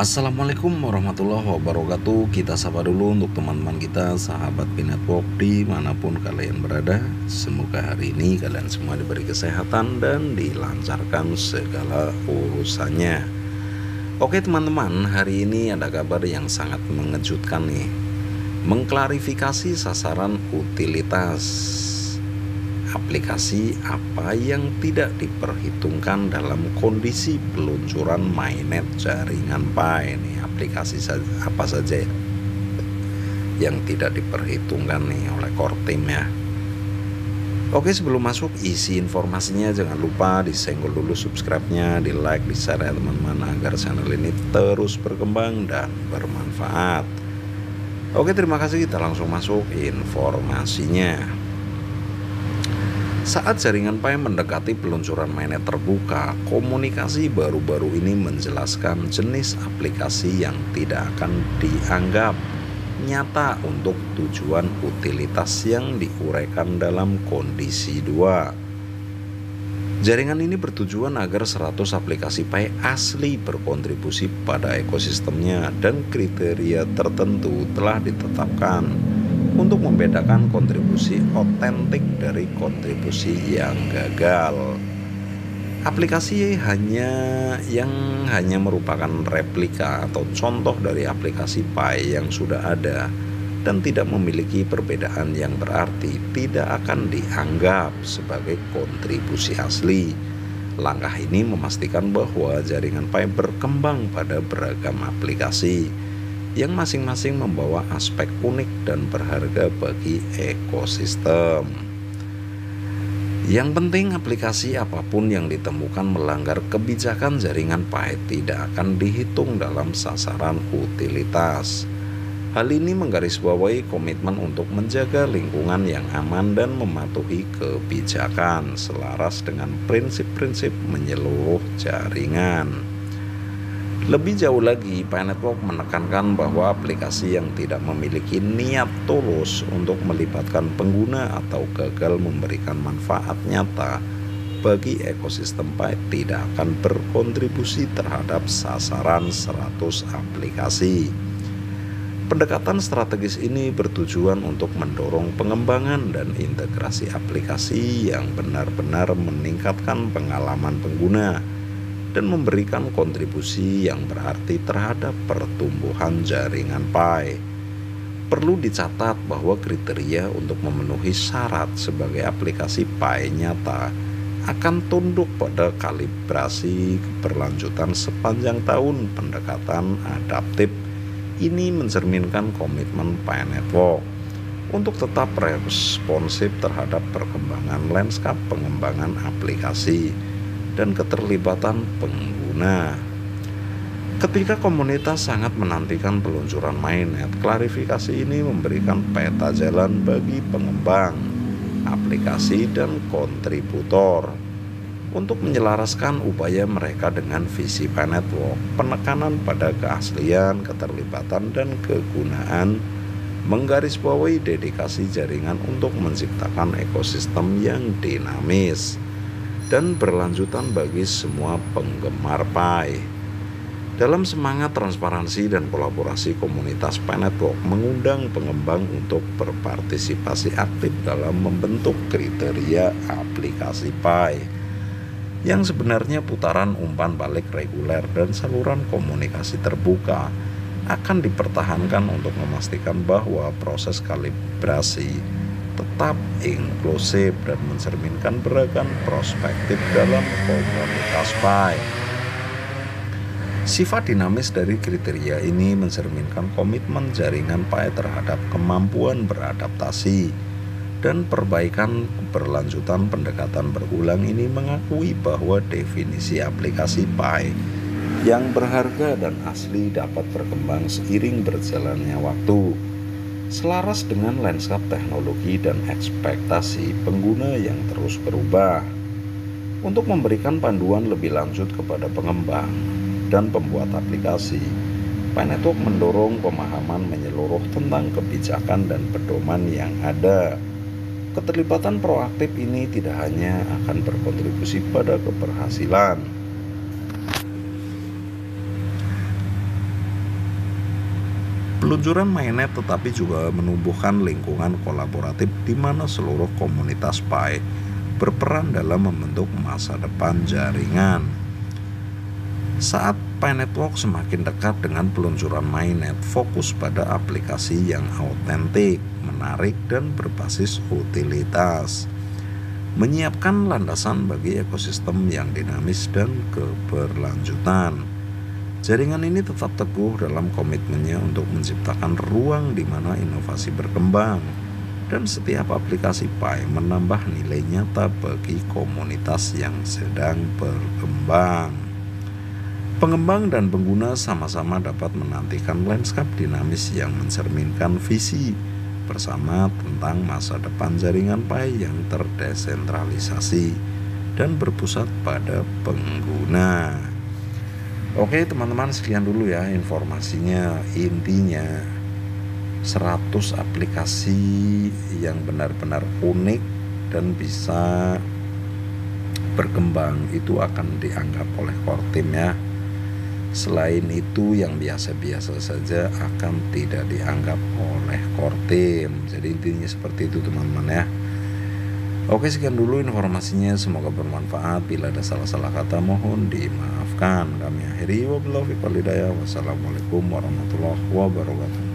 Assalamualaikum warahmatullahi wabarakatuh. Kita sapa dulu untuk teman-teman kita, sahabat Pinetwork dimanapun kalian berada. Semoga hari ini kalian semua diberi kesehatan dan dilancarkan segala urusannya. Oke teman-teman, hari ini ada kabar yang sangat mengejutkan nih. Mengklarifikasi sasaran utilitas aplikasi apa yang tidak diperhitungkan dalam kondisi peluncuran mainnet jaringan Pi. Ini aplikasi apa saja yang tidak diperhitungkan nih oleh core team ya. Oke, sebelum masuk isi informasinya jangan lupa disenggol dulu subscribe-nya, di like, di share ya teman-teman, agar channel ini terus berkembang dan bermanfaat. Oke, terima kasih, kita langsung masuk informasinya. Saat jaringan Pi mendekati peluncuran mainnet terbuka, komunikasi baru-baru ini menjelaskan jenis aplikasi yang tidak akan dianggap nyata untuk tujuan utilitas yang diuraikan dalam kondisi 2. Jaringan ini bertujuan agar 100 aplikasi Pi asli berkontribusi pada ekosistemnya, dan kriteria tertentu telah ditetapkan untuk membedakan kontribusi otentik dari kontribusi yang gagal. Aplikasi yang hanya merupakan replika atau contoh dari aplikasi Pi yang sudah ada dan tidak memiliki perbedaan yang berarti tidak akan dianggap sebagai kontribusi asli. Langkah ini memastikan bahwa jaringan Pi berkembang pada beragam aplikasi yang masing-masing membawa aspek unik dan berharga bagi ekosistem. Yang penting, aplikasi apapun yang ditemukan melanggar kebijakan jaringan Pi tidak akan dihitung dalam sasaran utilitas. Hal ini menggarisbawahi komitmen untuk menjaga lingkungan yang aman dan mematuhi kebijakan selaras dengan prinsip-prinsip menyeluruh jaringan. Lebih jauh lagi, Pinetwork menekankan bahwa aplikasi yang tidak memiliki niat tulus untuk melibatkan pengguna atau gagal memberikan manfaat nyata bagi ekosistem Pi tidak akan berkontribusi terhadap sasaran 100 aplikasi. Pendekatan strategis ini bertujuan untuk mendorong pengembangan dan integrasi aplikasi yang benar-benar meningkatkan pengalaman pengguna dan memberikan kontribusi yang berarti terhadap pertumbuhan jaringan Pi. Perlu dicatat bahwa kriteria untuk memenuhi syarat sebagai aplikasi Pi nyata akan tunduk pada kalibrasi keberlanjutan sepanjang tahun. Pendekatan adaptif ini mencerminkan komitmen Pinetwork untuk tetap responsif terhadap perkembangan lanskap pengembangan aplikasi dan keterlibatan pengguna. Ketika komunitas sangat menantikan peluncuran mainnet, klarifikasi ini memberikan peta jalan bagi pengembang aplikasi dan kontributor untuk menyelaraskan upaya mereka dengan visi Pinetwork. Penekanan pada keaslian, keterlibatan, dan kegunaan menggarisbawahi dedikasi jaringan untuk menciptakan ekosistem yang dinamis dan berlanjutan bagi semua penggemar Pi. Dalam semangat transparansi dan kolaborasi, komunitas Pinetwork mengundang pengembang untuk berpartisipasi aktif dalam membentuk kriteria aplikasi Pi yang sebenarnya putaran umpan balik reguler dan saluran komunikasi terbuka akan dipertahankan untuk memastikan bahwa proses kalibrasi tetap inklusif dan mencerminkan beragam perspektif dalam komunitas Pi. Sifat dinamis dari kriteria ini mencerminkan komitmen jaringan Pi terhadap kemampuan beradaptasi dan perbaikan keberlanjutan. Pendekatan berulang ini mengakui bahwa definisi aplikasi Pi yang berharga dan asli dapat berkembang seiring berjalannya waktu, selaras dengan lanskap teknologi dan ekspektasi pengguna yang terus berubah. Untuk memberikan panduan lebih lanjut kepada pengembang dan pembuat aplikasi, Pinetwork mendorong pemahaman menyeluruh tentang kebijakan dan pedoman yang ada. Keterlibatan proaktif ini tidak hanya akan berkontribusi pada keberhasilan Peluncuran mainnet tetapi juga menumbuhkan lingkungan kolaboratif di mana seluruh komunitas Pi berperan dalam membentuk masa depan jaringan. Saat Pi Network semakin dekat dengan peluncuran mainnet, fokus pada aplikasi yang autentik, menarik, dan berbasis utilitas, menyiapkan landasan bagi ekosistem yang dinamis dan keberlanjutan. Jaringan ini tetap teguh dalam komitmennya untuk menciptakan ruang di mana inovasi berkembang, dan setiap aplikasi Pi menambah nilai nyata bagi komunitas yang sedang berkembang. Pengembang dan pengguna sama-sama dapat menantikan lanskap dinamis yang mencerminkan visi bersama tentang masa depan jaringan Pi yang terdesentralisasi dan berpusat pada pengguna. Oke teman-teman, sekian dulu ya informasinya. Intinya 100 aplikasi yang benar-benar unik dan bisa berkembang itu akan dianggap oleh core team ya. Selain itu yang biasa-biasa saja akan tidak dianggap oleh core team. Jadi intinya seperti itu teman-teman ya. Oke, sekian dulu informasinya, semoga bermanfaat. Bila ada salah-salah kata mohon dimaafkan. Kami akhiri, wabillahi taufiq wal hidayah. Wassalamualaikum warahmatullahi wabarakatuh.